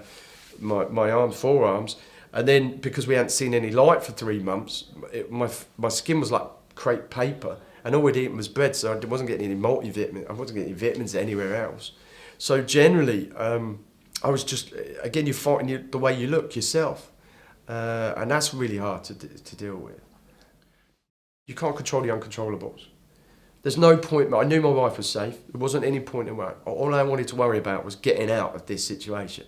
arms, forearms, and then because we hadn't seen any light for 3 months, my skin was like crepe paper, and all we'd eaten was bread, so I wasn't getting any multivitamin. I wasn't getting any vitamins anywhere else. So generally, I was just, again, you're fighting the way you look yourself, and that's really hard to deal with. You can't control the uncontrollables. There's no point. I knew my wife was safe. There wasn't any point in worry. All I wanted to worry about was getting out of this situation.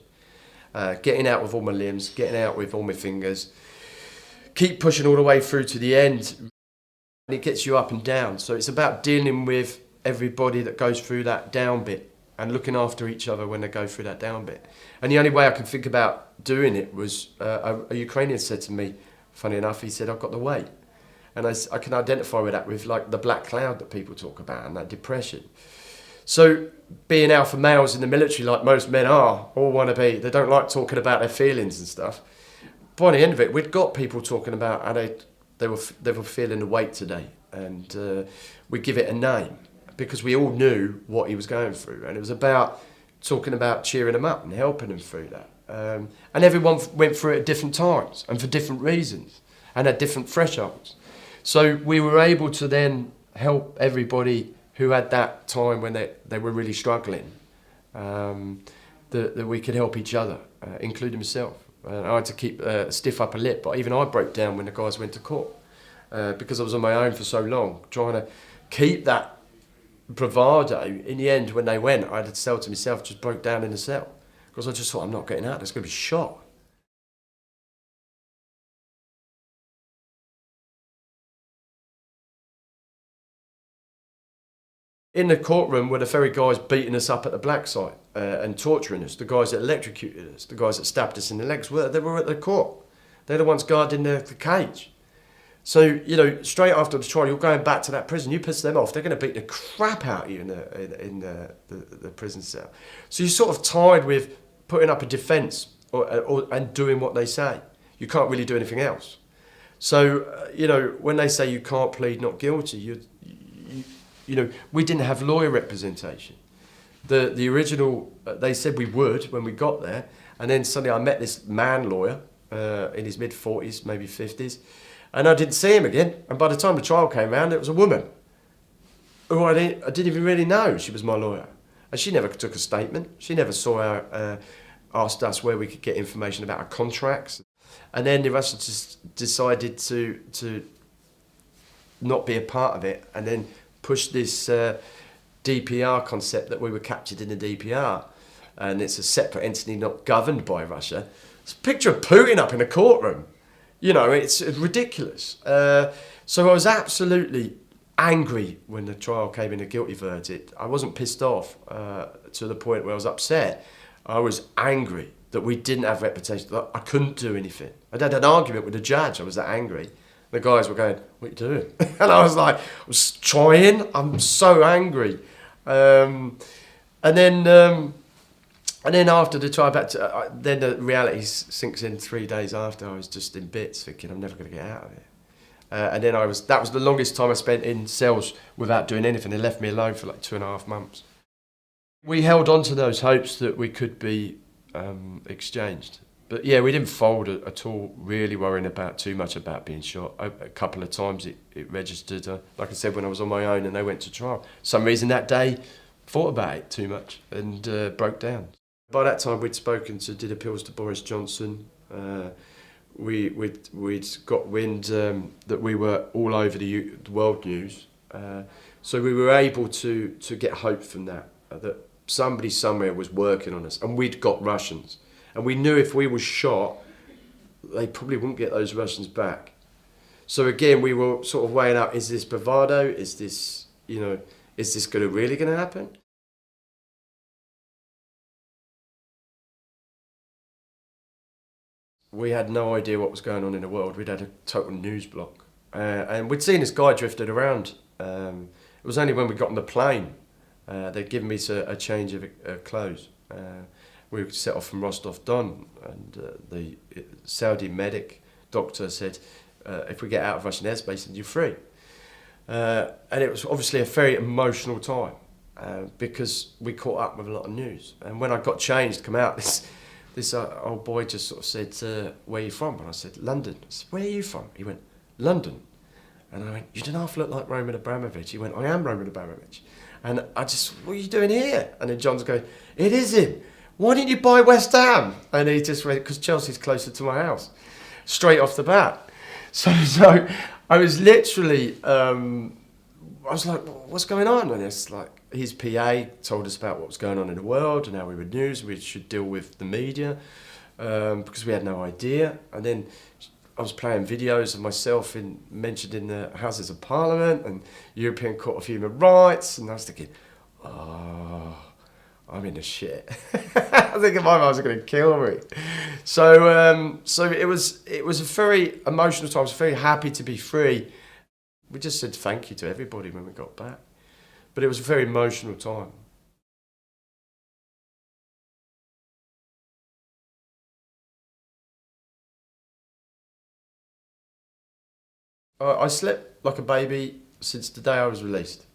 Getting out with all my limbs, getting out with all my fingers. Keep pushing all the way through to the end. And it gets you up and down. So it's about dealing with everybody that goes through that down bit and looking after each other when they go through that down bit. And the only way I could think about doing it was, a Ukrainian said to me, funny enough, he said, I've got the weight. And I can identify with that, with like the black cloud that people talk about and that depression. So being alpha males in the military, like most men are, all want to be, they don't like talking about their feelings and stuff. By the end of it, we'd got people talking about how they were feeling the weight today, and we give it a name because we all knew what he was going through, and it was about talking about cheering him up and helping him through that. And everyone went through it at different times and for different reasons and at different thresholds. So we were able to then help everybody who had that time when they were really struggling, that we could help each other, including myself. And I had to keep a stiff upper lip, but even I broke down when the guys went to court because I was on my own for so long, trying to keep that bravado. In the end, when they went, I had to tell to myself, just broke down in the cell because I just thought, I'm not getting out, there's going to be shot. In the courtroom were the very guys beating us up at the black site and torturing us, the guys that electrocuted us, the guys that stabbed us in the legs, they were at the court. They're the ones guarding the cage. So, you know, straight after the trial, you're going back to that prison, you piss them off, they're going to beat the crap out of you in the prison cell. So you're sort of tied with putting up a defence and doing what they say. You can't really do anything else. So, you know, when they say you can't plead not guilty, you know, we didn't have lawyer representation. The original, they said we would when we got there, and then suddenly I met this man lawyer in his mid-40s, maybe 50s, and I didn't see him again. And by the time the trial came around, it was a woman who I didn't even really know she was my lawyer. And she never took a statement. She never asked us where we could get information about our contracts. And then the Russians just decided to not be a part of it, and then push this DPR concept that we were captured in the DPR, and it's a separate entity not governed by Russia. It's a picture of Putin up in a courtroom. You know, it's ridiculous. So I was absolutely angry when the trial came in a guilty verdict. I wasn't pissed off to the point where I was upset. I was angry that we didn't have reputation, that I couldn't do anything. I'd had an argument with the judge, I was that angry. The guys were going, what are you doing? And I was like, I was trying, I'm so angry. And then after the trial, then the reality sinks in 3 days after. I was just in bits, thinking I'm never going to get out of it. And then that was the longest time I spent in cells without doing anything. They left me alone for like 2.5 months. We held on to those hopes that we could be exchanged. But yeah, we didn't fold at all, really worrying too much about being shot. A couple of times it registered, like I said, when I was on my own and they went to trial. For some reason that day, thought about it too much and broke down. By that time we'd did appeals to Boris Johnson. We'd got wind that we were all over the world news. So we were able to get hope from that somebody somewhere was working on us, and we'd got Russians. And we knew if we were shot, they probably wouldn't get those Russians back. So again, we were sort of weighing out, is this bravado? Is this, is this really going to happen? We had no idea what was going on in the world. We'd had a total news block. And we'd seen this guy drifted around. It was only when we got on the plane, they'd given me a change of clothes. We set off from Rostov-Don, and the Saudi medic doctor said, if we get out of Russian airspace, then you're free. And it was obviously a very emotional time because we caught up with a lot of news. And when I got changed, come out, this old boy just sort of said, where are you from? And I said, London. I said, where are you from? He went, London. And I went, you don't half look like Roman Abramovich. He went, I am Roman Abramovich. And I just, what are you doing here? And then John's going, it is him. Why didn't you buy West Ham? And he just went, because Chelsea's closer to my house. Straight off the bat. So I was literally, I was like, what's going on? And it's like, his PA told us about what was going on in the world and how we were news, we should deal with the media, because we had no idea. And then I was playing videos of myself mentioned in the Houses of Parliament and European Court of Human Rights, and I was thinking, oh, I'm in the shit. I think my mum was going to kill me. So it was a very emotional time. I was very happy to be free. We just said thank you to everybody when we got back. But it was a very emotional time. I slept like a baby since the day I was released.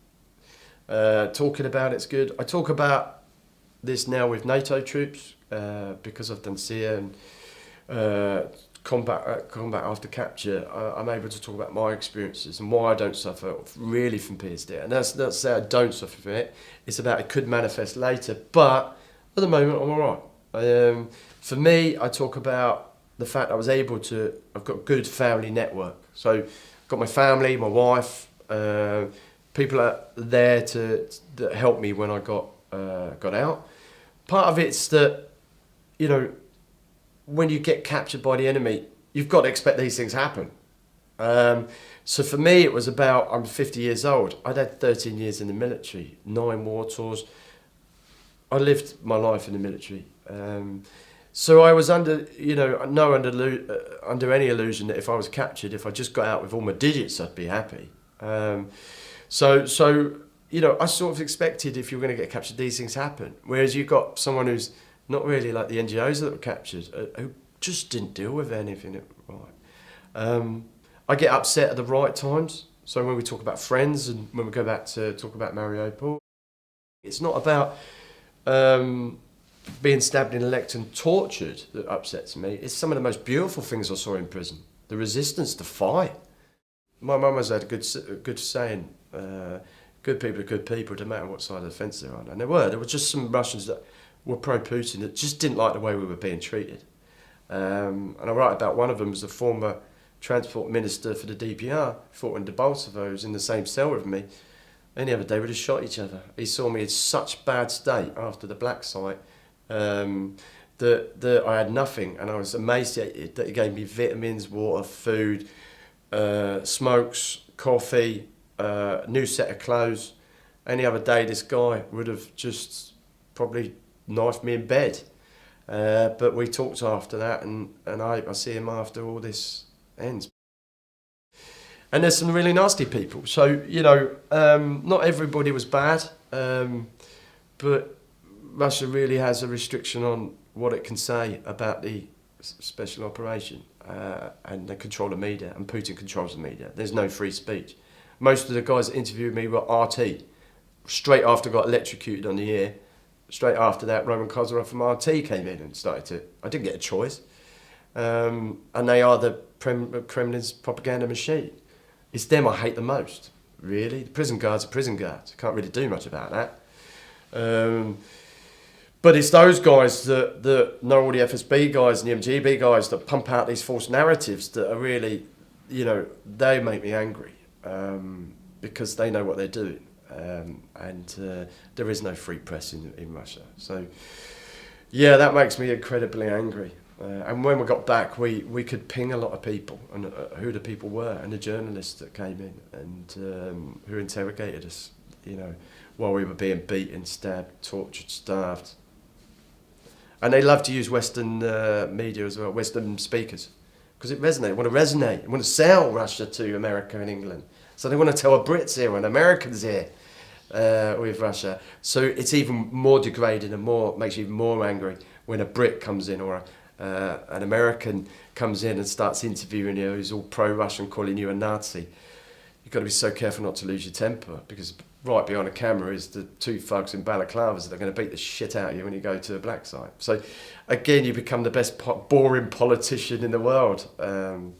Talking about it's good. I talk about this now with NATO troops because I've done SEA and combat after capture. I'm able to talk about my experiences and why I don't suffer really from PTSD. And that's not to say I don't suffer from it. It's about it could manifest later, but at the moment I'm all right. For me, I talk about the fact I was able to, I've got a good family network. So I've got my family, my wife, people are there that help me when I got out. Part of it's that, you know, when you get captured by the enemy, you've got to expect these things happen. So for me, it was about, I'm 50 years old. I'd had 13 years in the military, 9 war tours. I lived my life in the military. So I was under, you know, under any illusion that if I was captured, if I just got out with all my digits, I'd be happy. So you know, I sort of expected if you were going to get captured, these things happen. Whereas you've got someone who's not really like the NGOs that were captured, who just didn't deal with anything right. I get upset at the right times. So when we talk about friends and when we go back to talk about Mariupol, it's not about being stabbed in the leg and tortured that upsets me. It's some of the most beautiful things I saw in prison. The resistance to fight. My mum has had a good saying, good people are good people, no matter what side of the fence they're on. And there were just some Russians that were pro-Putin that just didn't like the way we were being treated. And I write about one of them as the former transport minister for the DPR, fought in Debaltseve, was in the same cell with me. Any other day we'd have shot each other. He saw me in such bad state after the black site that I had nothing, and I was emaciated that he gave me vitamins, water, food, smokes, coffee, new set of clothes. Any other day this guy would have just probably knifed me in bed. But we talked after that, and I see him after all this ends. And there's some really nasty people. So, you know, not everybody was bad, but Russia really has a restriction on what it can say about the special operation, and they control the media, and Putin controls the media. There's no free speech. Most of the guys that interviewed me were RT. Straight after I got electrocuted on the air, straight after that, Roman Kozarov from RT came in and started to... I didn't get a choice. And they are the Kremlin's propaganda machine. It's them I hate the most, really. The prison guards are prison guards. Can't really do much about that. But it's those guys that know all the FSB guys and the MGB guys that pump out these false narratives that are really, you know, they make me angry because they know what they're doing. And there is no free press in Russia. So, yeah, that makes me incredibly angry. And when we got back, we could ping a lot of people and who the people were and the journalists that came in and who interrogated us, you know, while we were being beaten, stabbed, tortured, starved. And they love to use Western media as well, Western speakers, because it resonates. They want to resonate. They want to sell Russia to America and England. So they want to tell our Brits here and Americans here with Russia. So it's even more degrading and makes you even more angry when a Brit comes in or an American comes in and starts interviewing you who's all pro-Russian, calling you a Nazi. You've got to be so careful not to lose your temper, because right behind the camera is the two thugs in balaclavas that are going to beat the shit out of you when you go to the black site. So again, you become the best boring politician in the world, and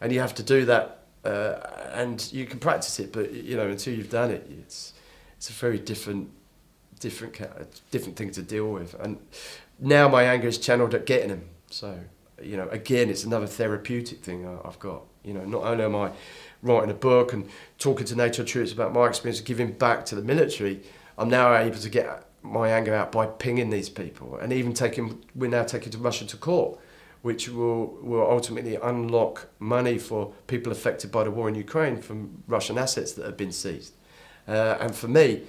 you have to do that, and you can practice it, but you know, until you've done it, it's a very different thing to deal with. And now my anger is channeled at getting them. So, you know, again, it's another therapeutic thing I've got. You know, not only am I writing a book and talking to NATO troops about my experience of giving back to the military, I'm now able to get my anger out by pinging these people, and even we're now taking to Russia to court, which will ultimately unlock money for people affected by the war in Ukraine from Russian assets that have been seized. And for me,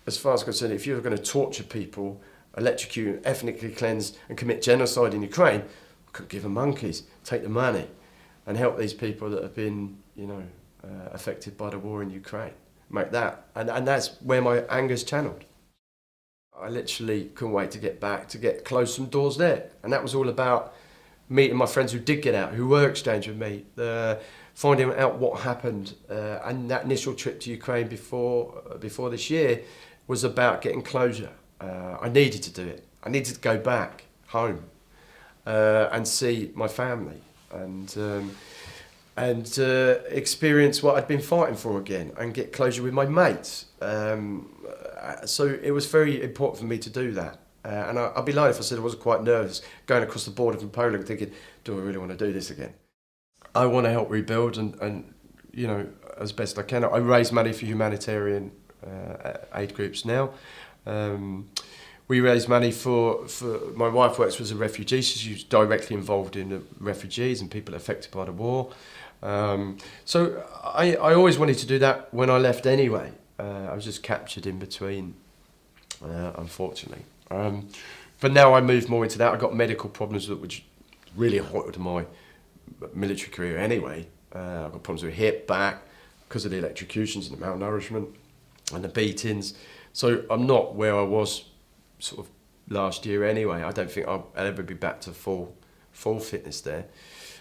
as far as I'm concerned, if you're going to torture people, electrocute, ethnically cleanse and commit genocide in Ukraine, I could give them monkeys, take the money and help these people that have been, you know, affected by the war in Ukraine. Make that, and that's where my anger's channeled. I literally couldn't wait to get back, to get close some doors there. And that was all about meeting my friends who did get out, who were exchanging with me, finding out what happened. And that initial trip to Ukraine before this year was about getting closure. I needed to do it. I needed to go back home and see my family and experience what I'd been fighting for again and get closure with my mates. So it was very important for me to do that. And I'd be lying if I said I wasn't quite nervous going across the border from Poland thinking, do I really want to do this again? I want to help rebuild and you know, as best I can. I raise money for humanitarian aid groups now. We raise money for my wife works as a refugee, so she's directly involved in the refugees and people affected by the war. So I always wanted to do that when I left anyway. I was just captured in between, unfortunately. But now I moved more into that. I got medical problems which really halted my military career anyway. I've got problems with hip, back, because of the electrocutions and the malnourishment and the beatings. So I'm not where I was sort of last year anyway. I don't think I'll ever be back to full fitness there.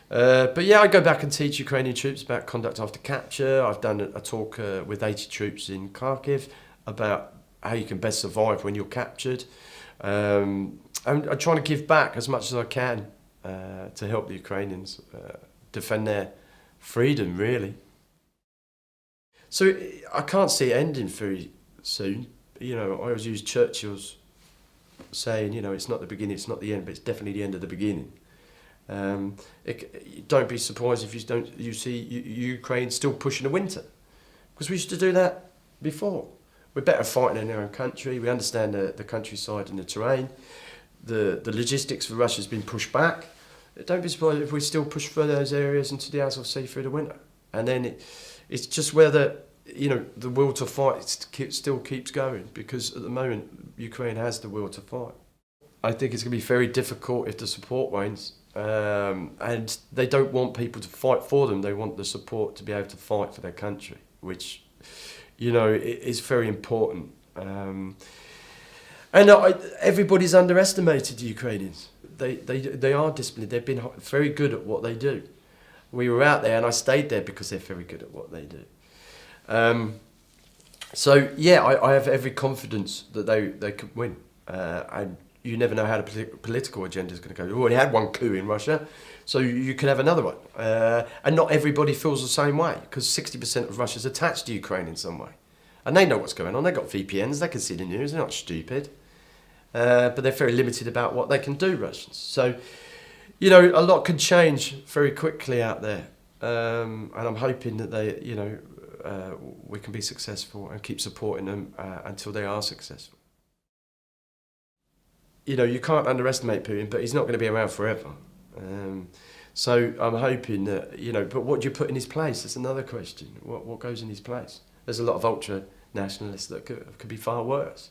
But yeah, I go back and teach Ukrainian troops about conduct after capture. I've done a talk with 80 troops in Kharkiv about how you can best survive when you're captured. I'm trying to give back as much as I can to help the Ukrainians defend their freedom, really. So I can't see it ending very soon. You know, I always use Churchill's saying, you know, it's not the beginning, it's not the end, but it's definitely the end of the beginning. Don't be surprised if you see Ukraine still pushing the winter, because we used to do that before. We're better fighting in our own country. We understand the countryside and the terrain. The logistics for Russia's been pushed back. Don't be surprised if we still push for those areas into the Azov Sea through the winter. And then it's just whether, you know, the will to fight still keeps going, because at the moment Ukraine has the will to fight. I think it's going to be very difficult if the support wanes. And they don't want people to fight for them. They want the support to be able to fight for their country, which, you know, is very important. And everybody's underestimated the Ukrainians. They are disciplined. They've been very good at what they do. We were out there, and I stayed there because they're very good at what they do. So yeah, I have every confidence that they could win. And you never know how the political agenda is going to go. We already had one coup in Russia, so you could have another one. And not everybody feels the same way, because 60% of Russia's attached to Ukraine in some way. And they know what's going on. They've got VPNs, they can see the news, they're not stupid. But they're very limited about what they can do, Russians. So, you know, a lot can change very quickly out there. And I'm hoping that we can be successful and keep supporting them until they are successful. You know, you can't underestimate Putin, but he's not going to be around forever. So I'm hoping that, you know, but what do you put in his place? That's another question. What goes in his place? There's a lot of ultra-nationalists that could be far worse.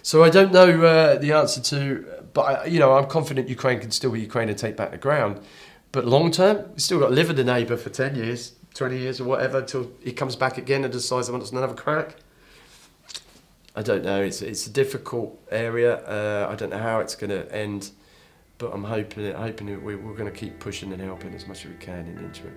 So I don't know the answer to, but I'm confident Ukraine can still be Ukraine and take back the ground. But long term, we've still got to live with the neighbour for 10 years, 20 years or whatever, until he comes back again and decides he wants another crack. I don't know. It's a difficult area. I don't know how it's going to end, but I'm hoping we're going to keep pushing and helping as much as we can in the interim.